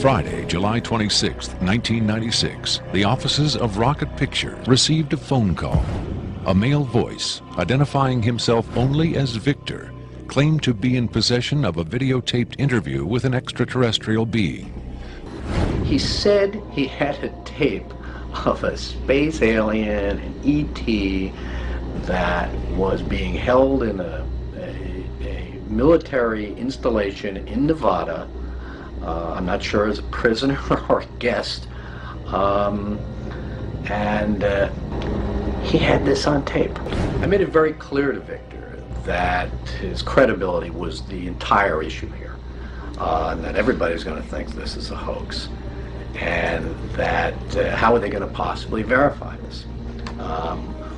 Friday, July 26, 1996, the offices of Rocket Pictures received a phone call. A male voice, identifying himself only as Victor, claimed to be in possession of a videotaped interview with an extraterrestrial being. He said he had a tape of a space alien, an ET, that was being held in a military installation in Nevada. I'm not sure as a prisoner or a guest. And he had this on tape. I made it very clear to Victor that his credibility was the entire issue here. And that everybody's going to think this is a hoax. And that how are they going to possibly verify this?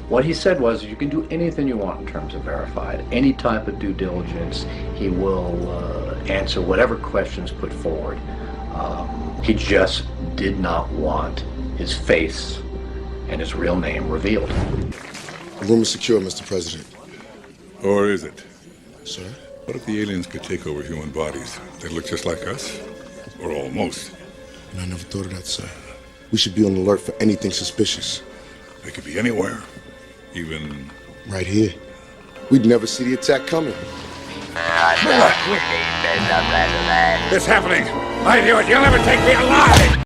What he said was, you can do anything you want in terms of verified, any type of due diligence. He will answer whatever questions put forward. He just did not want his face and his real name revealed. The room is secure, Mr. President. Or is it? Sir? What if the aliens could take over human bodies? They look just like us? Or almost? And I never thought of that, sir. We should be on alert for anything suspicious. They could be anywhere. Even... right here. We'd never see the attack coming. It's happening! I knew it! You'll never take me alive!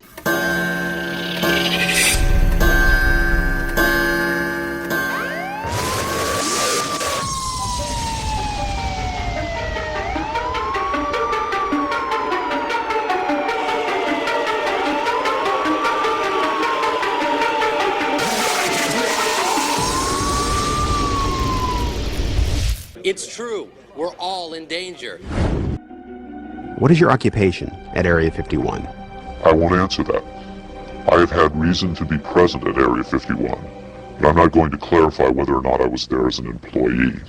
It's true. We're all in danger. What is your occupation at Area 51? I won't answer that. I have had reason to be present at Area 51, but I'm not going to clarify whether or not I was there as an employee.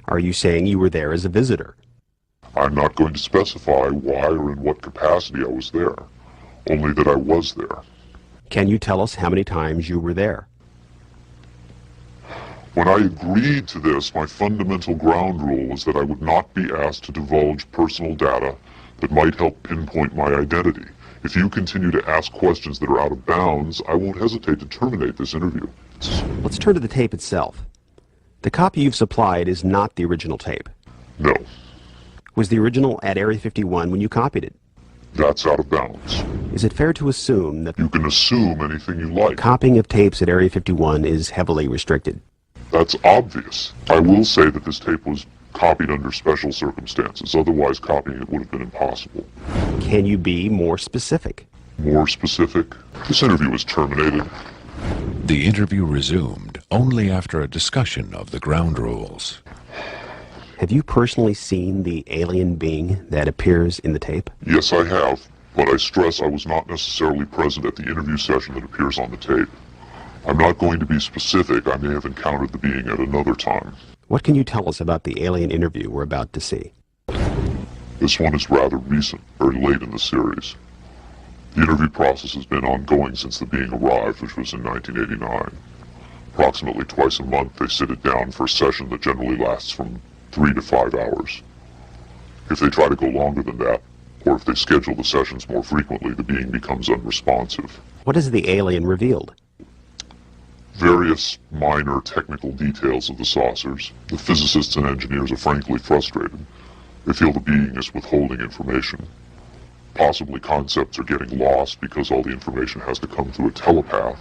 Are you saying you were there as a visitor? I'm not going to specify why or in what capacity I was there, only that I was there. Can you tell us how many times you were there? When I agreed to this, my fundamental ground rule was that I would not be asked to divulge personal data that might help pinpoint my identity. If you continue to ask questions that are out of bounds, I won't hesitate to terminate this interview. Let's turn to the tape itself. The copy you've supplied is not the original tape. No. Was the original at Area 51 when you copied it? That's out of bounds. Is it fair to assume that... You can assume anything you like. Copying of tapes at Area 51 is heavily restricted? That's obvious. I will say that this tape was copied under special circumstances. Otherwise, copying it would have been impossible. Can you be more specific? More specific? This interview was terminated. The interview resumed only after a discussion of the ground rules. Have you personally seen the alien being that appears in the tape? Yes, I have, but I stress I was not necessarily present at the interview session that appears on the tape. I'm not going to be specific. I may have encountered the being at another time. What can you tell us about the alien interview we're about to see? This one is rather recent, very late in the series. The interview process has been ongoing since the being arrived, which was in 1989. Approximately twice a month, they sit it down for a session that generally lasts from 3 to 5 hours. If they try to go longer than that, or if they schedule the sessions more frequently, the being becomes unresponsive. What has the alien revealed? Various minor technical details of the saucers. The physicists and engineers are frankly frustrated. They feel the being is withholding information. Possibly concepts are getting lost because all the information has to come through a telepath.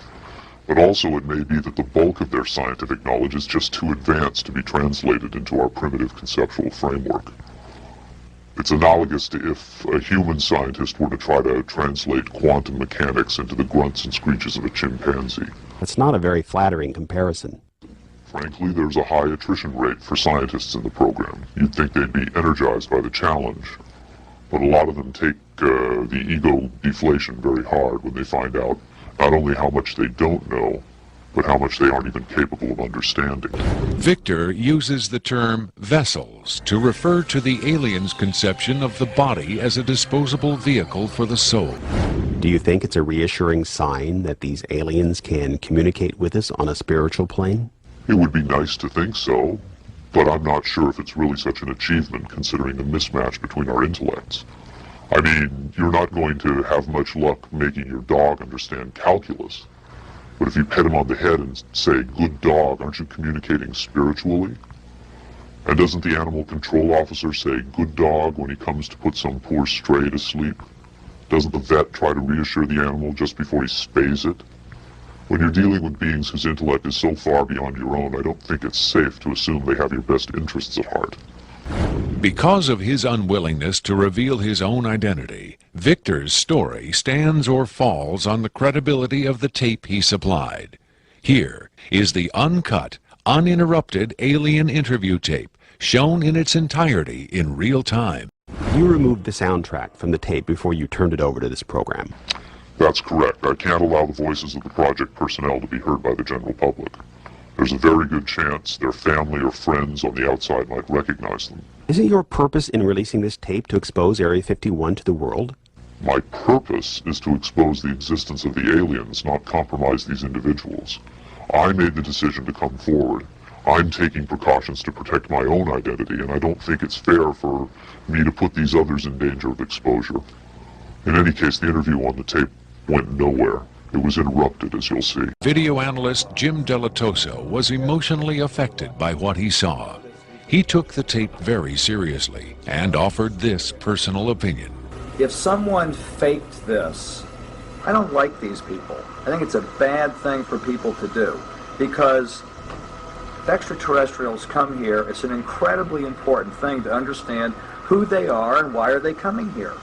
But also it may be that the bulk of their scientific knowledge is just too advanced to be translated into our primitive conceptual framework. It's analogous to if a human scientist were to try to translate quantum mechanics into the grunts and screeches of a chimpanzee. That's not a very flattering comparison. Frankly, there's a high attrition rate for scientists in the program. You'd think they'd be energized by the challenge. But a lot of them take the ego deflation very hard when they find out not only how much they don't know, but how much they aren't even capable of understanding. Victor uses the term vessels to refer to the alien's conception of the body as a disposable vehicle for the soul. Do you think it's a reassuring sign that these aliens can communicate with us on a spiritual plane? It would be nice to think so, but I'm not sure if it's really such an achievement considering the mismatch between our intellects. I mean, you're not going to have much luck making your dog understand calculus. But if you pet him on the head and say, "Good dog," aren't you communicating spiritually? And doesn't the animal control officer say, "Good dog," when he comes to put some poor stray to sleep? Doesn't the vet try to reassure the animal just before he spays it? When you're dealing with beings whose intellect is so far beyond your own, I don't think it's safe to assume they have your best interests at heart. Because of his unwillingness to reveal his own identity, Victor's story stands or falls on the credibility of the tape he supplied. Here is the uncut, uninterrupted alien interview tape, shown in its entirety in real time. You removed the soundtrack from the tape before you turned it over to this program. That's correct. I can't allow the voices of the project personnel to be heard by the general public. There's a very good chance their family or friends on the outside might recognize them. Isn't your purpose in releasing this tape to expose Area 51 to the world? My purpose is to expose the existence of the aliens, not compromise these individuals. I made the decision to come forward. I'm taking precautions to protect my own identity, and I don't think it's fair for me to put these others in danger of exposure. In any case, the interview on the tape went nowhere. It was interrupted, as you'll see. Video analyst Jim Delatoso was emotionally affected by what he saw. He took the tape very seriously and offered this personal opinion. If someone faked this, I don't like these people. I think it's a bad thing for people to do, because if extraterrestrials come here, it's an incredibly important thing to understand who they are and why are they coming here.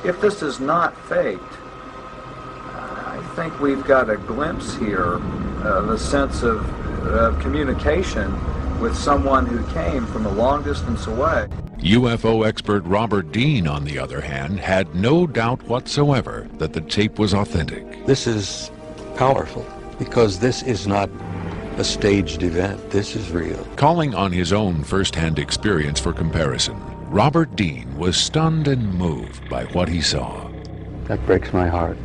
If this is not faked, I think we've got a glimpse here of a sense of communication with someone who came from a long distance away. UFO expert Robert Dean, on the other hand, had no doubt whatsoever that the tape was authentic. This is powerful because this is not a staged event. This is real. Calling on his own first-hand experience for comparison, Robert Dean was stunned and moved by what he saw. That breaks my heart.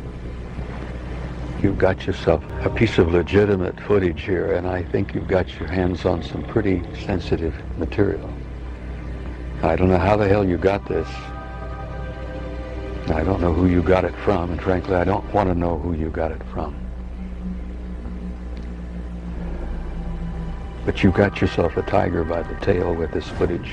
You've got yourself a piece of legitimate footage here, and I think you've got your hands on some pretty sensitive material. I don't know how the hell you got this. I don't know who you got it from, and frankly, I don't want to know who you got it from. But you got yourself a tiger by the tail with this footage.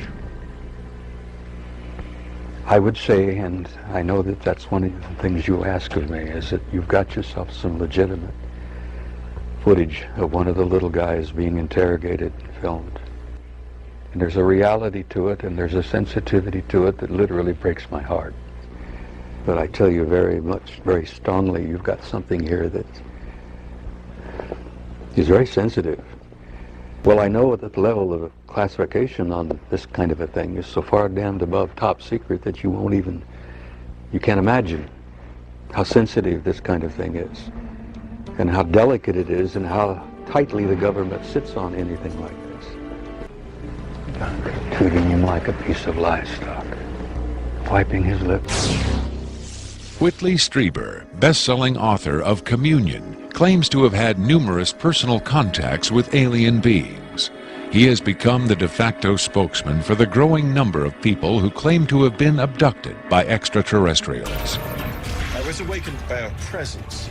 I would say, and I know that that's one of the things you'll ask of me, is that you've got yourself some legitimate footage of one of the little guys being interrogated and filmed. And there's a reality to it, and there's a sensitivity to it that literally breaks my heart. But I tell you very strongly, you've got something here that is very sensitive. Well, I know that the level of classification on this kind of a thing is so far damned above top secret that you can't imagine how sensitive this kind of thing is, and how delicate it is, and how tightly the government sits on anything like this. Treating him like a piece of livestock, wiping his lips. Whitley Strieber, best-selling author of Communion, claims to have had numerous personal contacts with alien beings. He has become the de facto spokesman for the growing number of people who claim to have been abducted by extraterrestrials. I was awakened by a presence.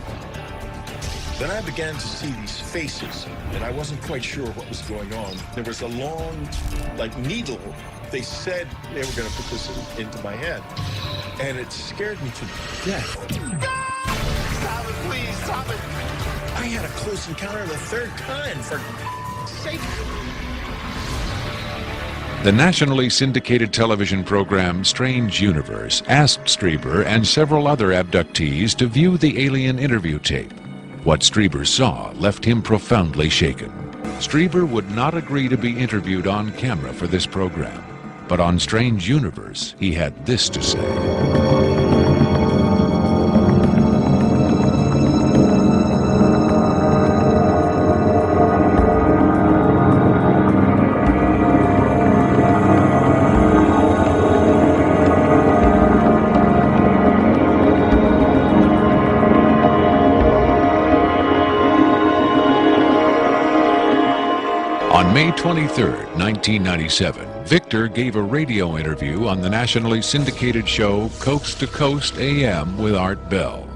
Then I began to see these faces, and I wasn't quite sure what was going on. There was a long, needle. They said they were going to put this into my head, and it scared me to death. Stop it, please, stop it! I had a close encounter the third kind, for sake. The nationally syndicated television program Strange Universe asked Strieber and several other abductees to view the alien interview tape. What Strieber saw left him profoundly shaken. Strieber would not agree to be interviewed on camera for this program, but on Strange Universe, he had this to say. On May 23, 1997, Victor gave a radio interview on the nationally syndicated show Coast to Coast AM with Art Bell.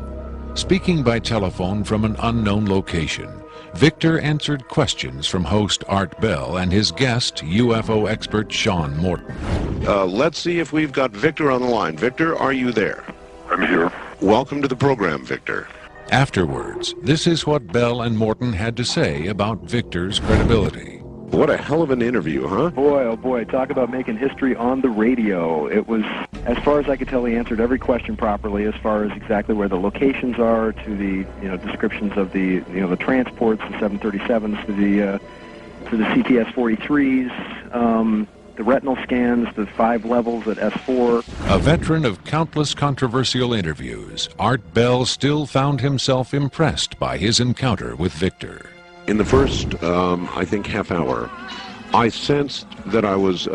Speaking by telephone from an unknown location, Victor answered questions from host Art Bell and his guest, UFO expert Sean Morton. Let's see if we've got Victor on the line. Victor, are you there? I'm here. Welcome to the program, Victor. Afterwards, this is what Bell and Morton had to say about Victor's credibility. What a hell of an interview, huh? Boy, oh boy, talk about making history on the radio. It was, as far as I could tell, he answered every question properly, as far as exactly where the locations are, to the descriptions of the the transports, the 737s, to the CTS-43s, the retinal scans, the 5 levels at S4. A veteran of countless controversial interviews, Art Bell still found himself impressed by his encounter with Victor. In the first, I think, half hour, I sensed that I was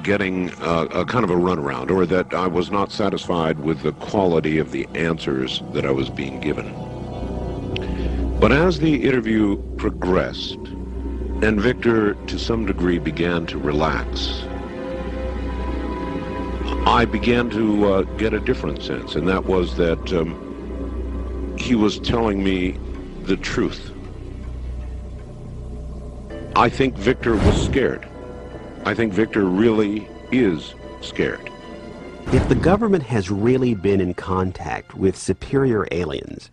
getting a kind of a runaround, or that I was not satisfied with the quality of the answers that I was being given. But as the interview progressed, and Victor, to some degree, began to relax, I began to get a different sense, and that was that he was telling me the truth. I think Victor was scared. I think Victor really is scared. If the government has really been in contact with superior aliens,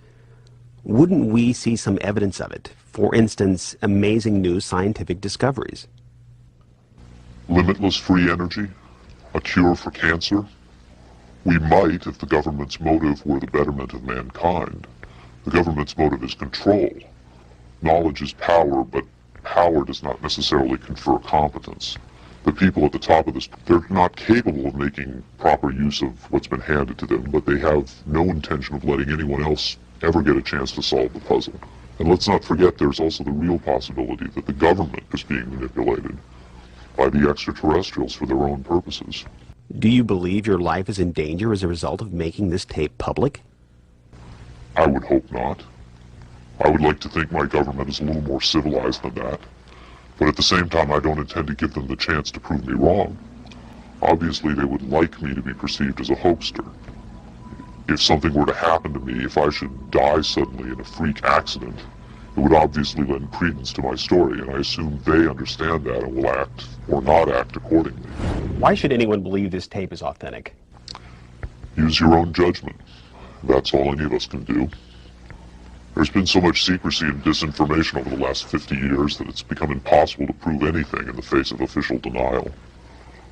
wouldn't we see some evidence of it? For instance, amazing new scientific discoveries. Limitless free energy? A cure for cancer? We might, if the government's motive were the betterment of mankind. The government's motive is control. Knowledge is power, but power does not necessarily confer competence. The people at the top of this, they're not capable of making proper use of what's been handed to them, but they have no intention of letting anyone else ever get a chance to solve the puzzle. And let's not forget there's also the real possibility that the government is being manipulated by the extraterrestrials for their own purposes. Do you believe your life is in danger as a result of making this tape public? I would hope not. I would like to think my government is a little more civilized than that. But at the same time, I don't intend to give them the chance to prove me wrong. Obviously, they would like me to be perceived as a hoaxer. If something were to happen to me, if I should die suddenly in a freak accident, it would obviously lend credence to my story, and I assume they understand that and will act or not act accordingly. Why should anyone believe this tape is authentic? Use your own judgment. That's all any of us can do. There's been so much secrecy and disinformation over the last 50 years that it's become impossible to prove anything in the face of official denial.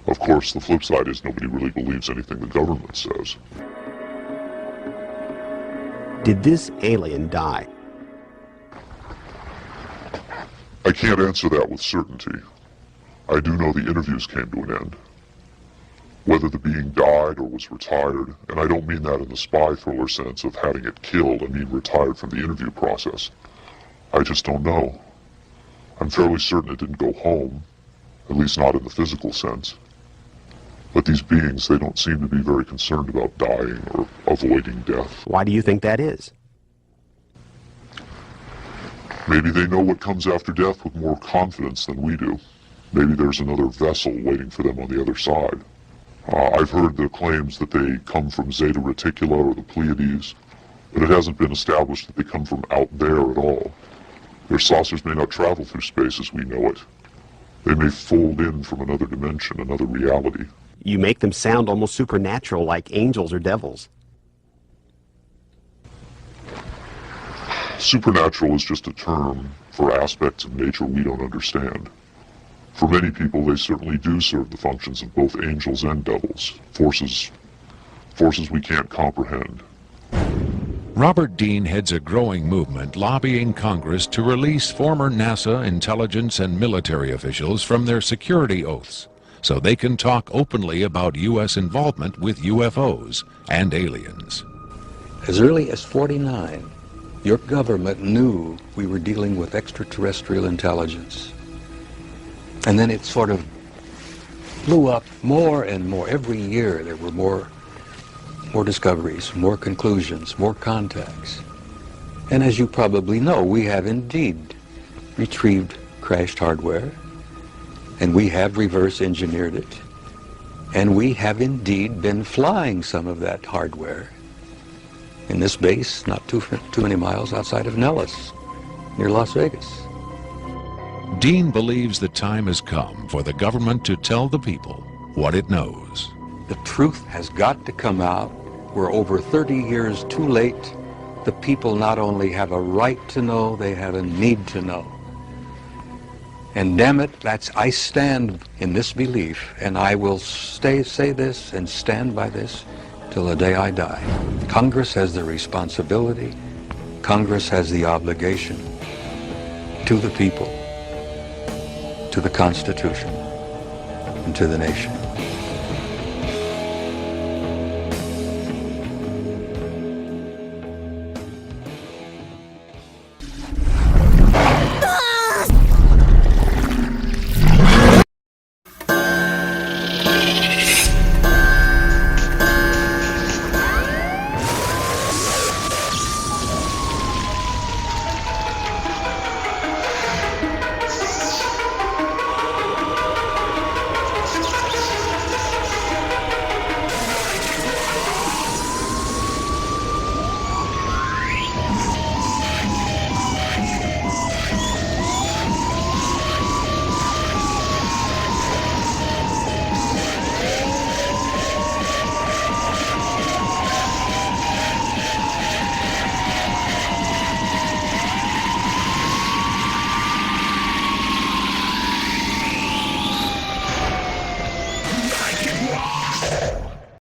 Of course, the flip side is nobody really believes anything the government says. Did this alien die? I can't answer that with certainty. I do know the interviews came to an end. Whether the being died or was retired, and I don't mean that in the spy thriller sense of having it killed, I mean retired from the interview process. I just don't know. I'm fairly certain it didn't go home, at least not in the physical sense. But these beings, they don't seem to be very concerned about dying or avoiding death. Why do you think that is? Maybe they know what comes after death with more confidence than we do. Maybe there's another vessel waiting for them on the other side. I've heard the claims that they come from Zeta Reticula or the Pleiades, but it hasn't been established that they come from out there at all. Their saucers may not travel through space as we know it. They may fold in from another dimension, another reality. You make them sound almost supernatural, like angels or devils. Supernatural is just a term for aspects of nature we don't understand. For many people, they certainly do serve the functions of both angels and devils, forces we can't comprehend. Robert Dean heads a growing movement lobbying Congress to release former NASA intelligence and military officials from their security oaths so they can talk openly about U.S. involvement with UFOs and aliens. As early as '49, your government knew we were dealing with extraterrestrial intelligence. And then it sort of blew up more and more. Every year there were more discoveries, more conclusions, more contacts. And as you probably know, we have indeed retrieved crashed hardware And we have reverse engineered it. And we have indeed been flying some of that hardware in this base not too many miles outside of Nellis, near Las Vegas. Dean believes the time has come for the government to tell the people what it knows. The truth has got to come out. We're over 30 years too late. The people not only have a right to know, they have a need to know. And damn it, I stand in this belief, and I will say this and stand by this till the day I die. Congress has the responsibility, Congress has the obligation to the people, to the Constitution, and to the nation.